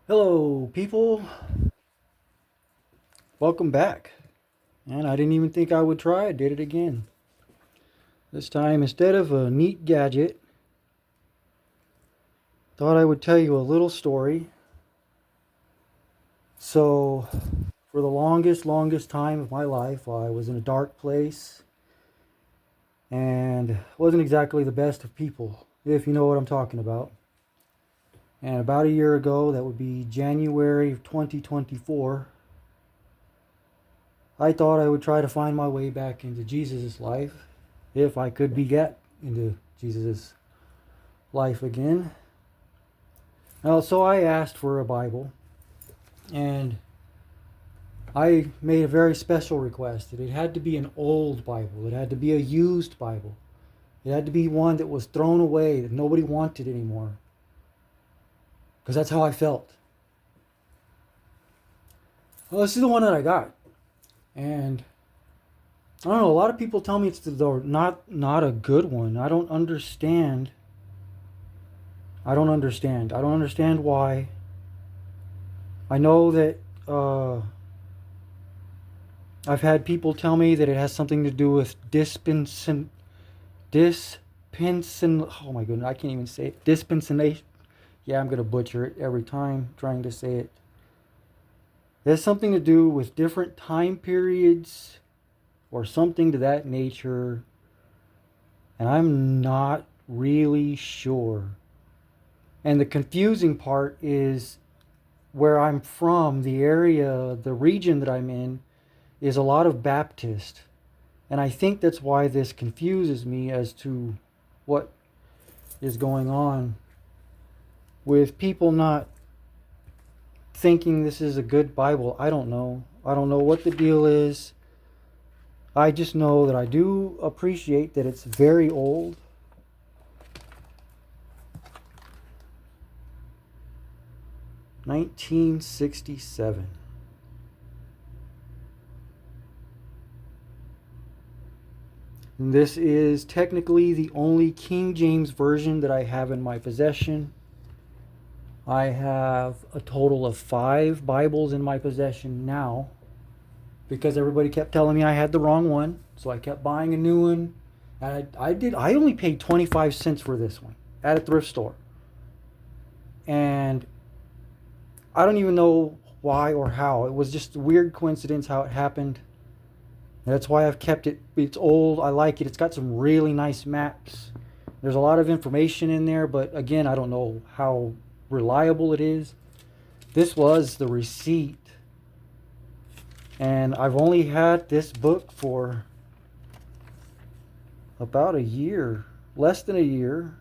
Hello, people. Welcome back. And I didn't even think I would try. I did it again. This time, instead of a neat gadget, thought I would tell you a little story. So, for the longest time of my life, I was in a dark place and wasn't exactly the best of people, if you know what I'm talking about. And about a year ago, that would be January of 2024, I thought I would try to find my way back into Jesus' life, if I could be get into Jesus' life again. So I asked for a Bible, and I made a very special request that it had to be an old Bible. It had to be a used Bible. It had to be one that was thrown away, that nobody wanted anymore. Because that's how I felt. Well, this is the one that I got. And I don't know, a lot of people tell me it's not a good one. I don't understand. I don't understand. I don't understand why. I know that I've had people tell me that it has something to do with oh my goodness, I can't even say it. Dispensation. Yeah, I'm going to butcher it every time trying to say it. It has something to do with different time periods or something to that nature. And I'm not really sure. And the confusing part is where I'm from, the area, the region that I'm in, is a lot of Baptist. And I think that's why this confuses me as to what is going on with people not thinking this is a good Bible. I don't know. I don't know what the deal is. I just know that I do appreciate that it's very old. (1967). And this is technically the only King James version that I have in my possession. I have a total of 5 Bibles in my possession now because everybody kept telling me I had the wrong one, so I kept buying a new one. And I only paid 25 cents for this one at a thrift store. And I don't even know why or how. It was just a weird coincidence how it happened. That's why I've kept it. It's old. I like it. It's got some really nice maps. There's a lot of information in there, but again, I don't know how reliable it is. This was the receipt. And I've only had this book for about a year, less than a year.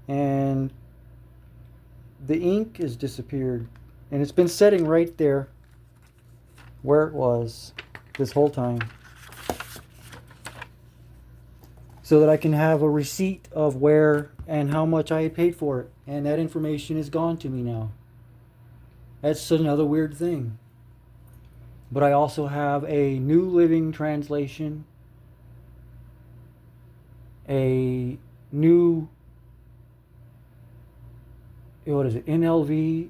And the ink has disappeared. And it's been sitting right there where it was this whole time, so that I can have a receipt of where and how much I had paid for it. And that information is gone to me now. That's another weird thing. But I also have a New Living Translation, a new, what is it, NLV,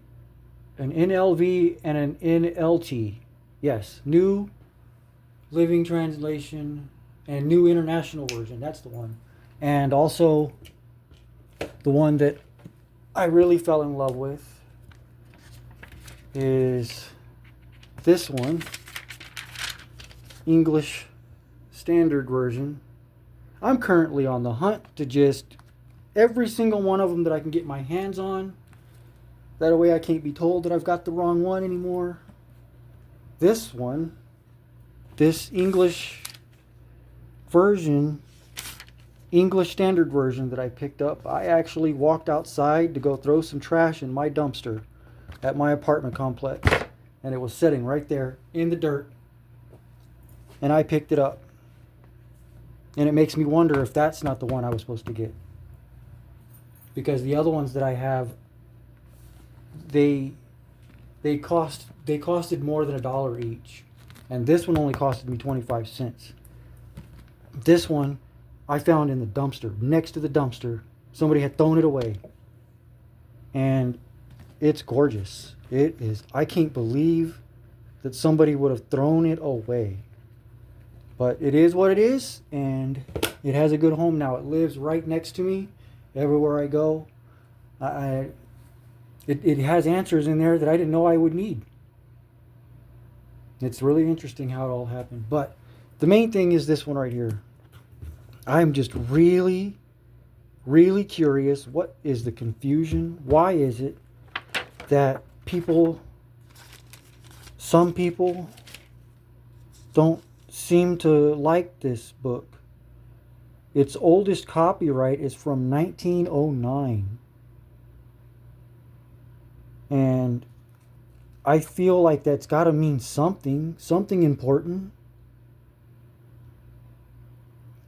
an NLV and an NLT. Yes, New Living Translation and New International Version. That's the one. And also the one that I really fell in love with is this one, English Standard Version. I'm currently on the hunt to just every single one of them that I can get my hands on. That way I can't be told that I've got the wrong one anymore. This one, this English version, English Standard Version that I picked up, I actually walked outside to go throw some trash in my dumpster at my apartment complex. And it was sitting right there in the dirt. And I picked it up. And it makes me wonder if that's not the one I was supposed to get. Because the other ones that I have, they costed more than $1 each. And this one only costed me 25 cents. This one I found in the dumpster, next to the dumpster. Somebody had thrown it away. And It's gorgeous. It is. I can't believe that somebody would have thrown it away. But it is what it is, and it has a good home now. It lives right next to me everywhere I go. It has answers in there that I didn't know I would need. It's really interesting how it all happened. But the main thing is this one right here. I'm just really, really curious. What is the confusion? Why is it that some people don't seem to like this book? Its oldest copyright is from 1909. And I feel like that's got to mean something important.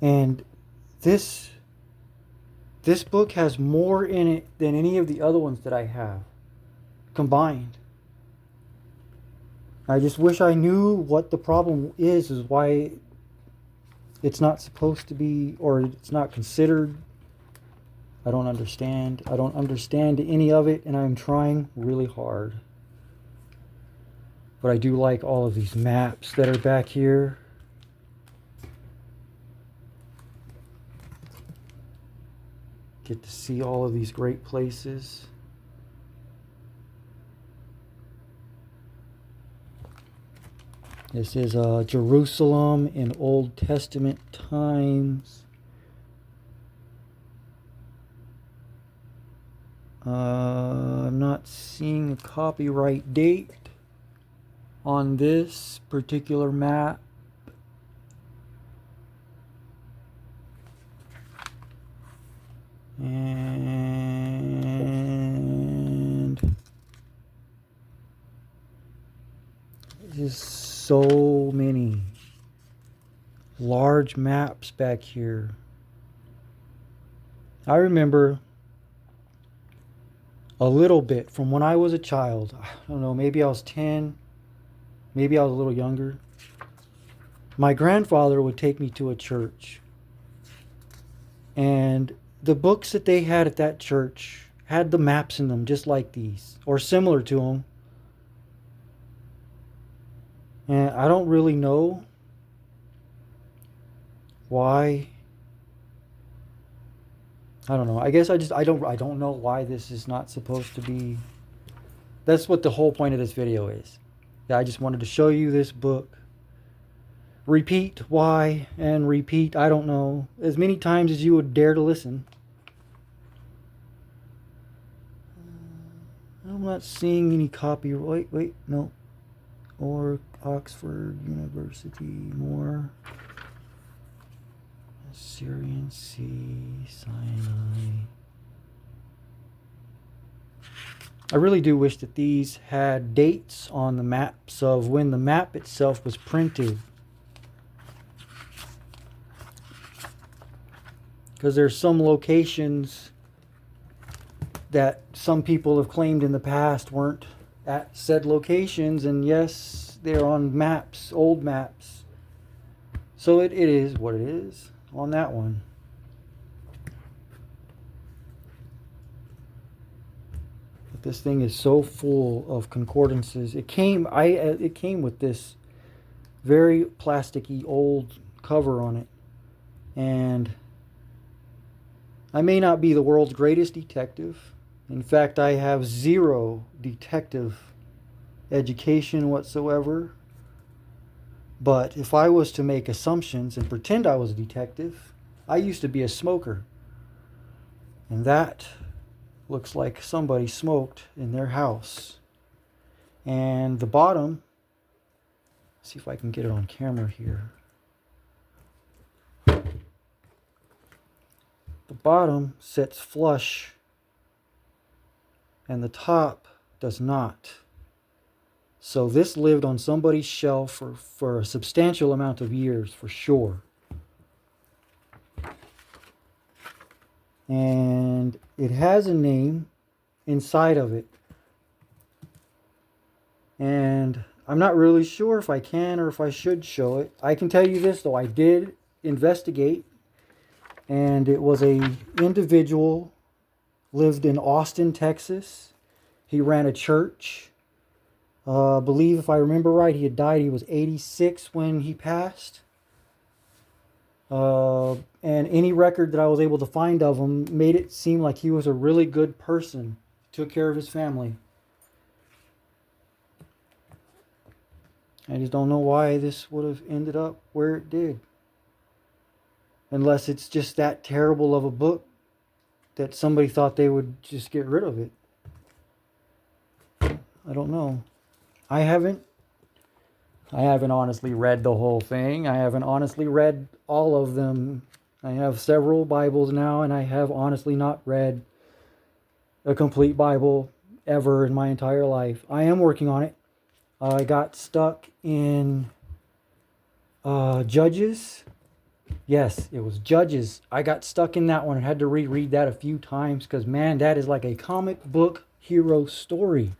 And this book has more in it than any of the other ones that I have combined. I just wish I knew what the problem is why it's not supposed to be, or it's not considered. I don't understand. I don't understand any of it, and I'm trying really hard. But I do like all of these maps that are back here. Get to see all of these great places. This is Jerusalem in Old Testament times. I'm not seeing a copyright date on this particular map. And there's so many large maps back here. I remember a little bit from when I was a child. I don't know, maybe I was 10, maybe I was a little younger. My grandfather would take me to a church, and the books that they had at that church had the maps in them just like these, or similar to them. And I don't really know why. I don't know. I guess I don't know why this is not supposed to be. That's what the whole point of this video is. Yeah, I just wanted to show you this book. Repeat why and repeat, I don't know, as many times as you would dare to listen. I'm not seeing any copyright. Wait, no. Or Oxford University, more. Syrian Sea, Sinai. I really do wish that these had dates on the maps of when the map itself was printed. Because there's some locations that some people have claimed in the past weren't at said locations, and yes, they're on maps, old maps. So it is what it is on that one. But this thing is so full of concordances. It came with this very plasticky old cover on it, and I may not be the world's greatest detective. In fact, I have zero detective education whatsoever. But if I was to make assumptions and pretend I was a detective, I used to be a smoker. And that looks like somebody smoked in their house. And the bottom, see if I can get it on camera here. The bottom sits flush and the top does not. So this lived on somebody's shelf for a substantial amount of years, for sure. And it has a name inside of it. And I'm not really sure if I can or if I should show it. I can tell you this, though. I did investigate. And it was a individual, lived in Austin, Texas. He ran a church. I believe, if I remember right, he had died. He was 86 when he passed. And any record that I was able to find of him made it seem like he was a really good person. Took care of his family. I just don't know why this would have ended up where it did. Unless it's just that terrible of a book that somebody thought they would just get rid of it. I don't know. I haven't honestly read the whole thing. I haven't honestly read all of them. I have several Bibles now, and I have honestly not read a complete Bible ever in my entire life. I am working on it. I got stuck in Judges. Yes, it was Judges. I got stuck in that one and had to reread that a few times because, man, that is like a comic book hero story.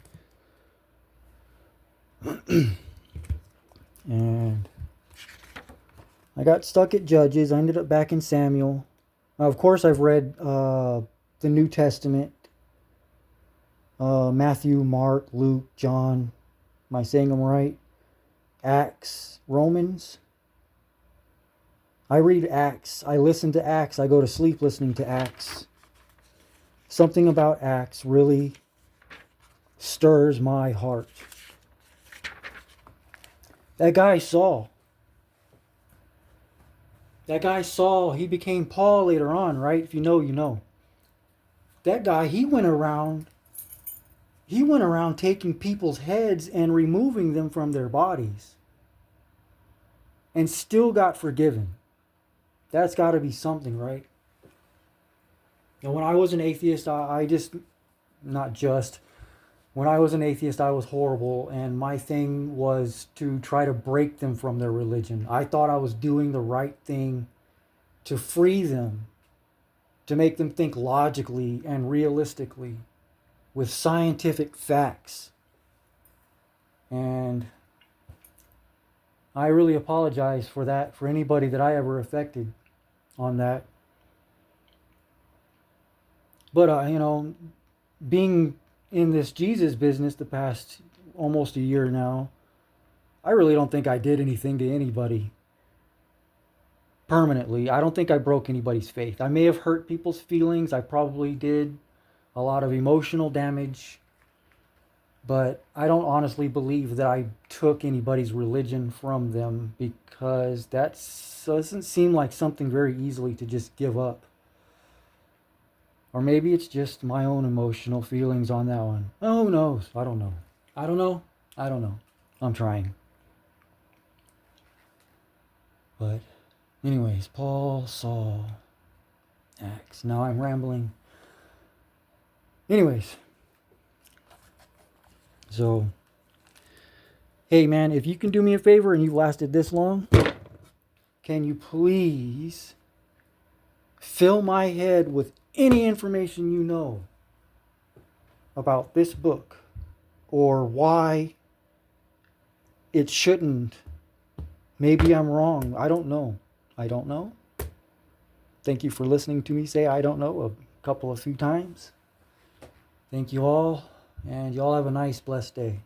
And I got stuck at Judges. I ended up back in Samuel. Of course, I've read the New Testament. Matthew, Mark, Luke, John. Am I saying them right? Acts, Romans. I read Acts. I listen to Acts. I go to sleep listening to Acts. Something about Acts really stirs my heart. That guy Saul, he became Paul later on, right? If you know, you know. That guy, he went around taking people's heads and removing them from their bodies. And still got forgiven. That's got to be something, right? And when I was an atheist, when I was an atheist, I was horrible, and my thing was to try to break them from their religion. I thought I was doing the right thing to free them, to make them think logically and realistically with scientific facts. And I really apologize for that, for anybody that I ever affected on that. But, being in this Jesus business the past almost a year now, I really don't think I did anything to anybody permanently. I don't think I broke anybody's faith. I may have hurt people's feelings. I probably did a lot of emotional damage. But I don't honestly believe that I took anybody's religion from them, because that doesn't seem like something very easily to just give up. Or maybe it's just my own emotional feelings on that one. Oh, who knows? I don't know. I'm trying. But anyways, Paul, Saul, Acts. Now I'm rambling. Anyways. So, hey man, if you can do me a favor and you've lasted this long, can you please fill my head with any information you know about this book, or why it shouldn't. Maybe I'm wrong. I don't know. Thank you for listening to me say I don't know a few times. Thank you all, and y'all have a nice, blessed day.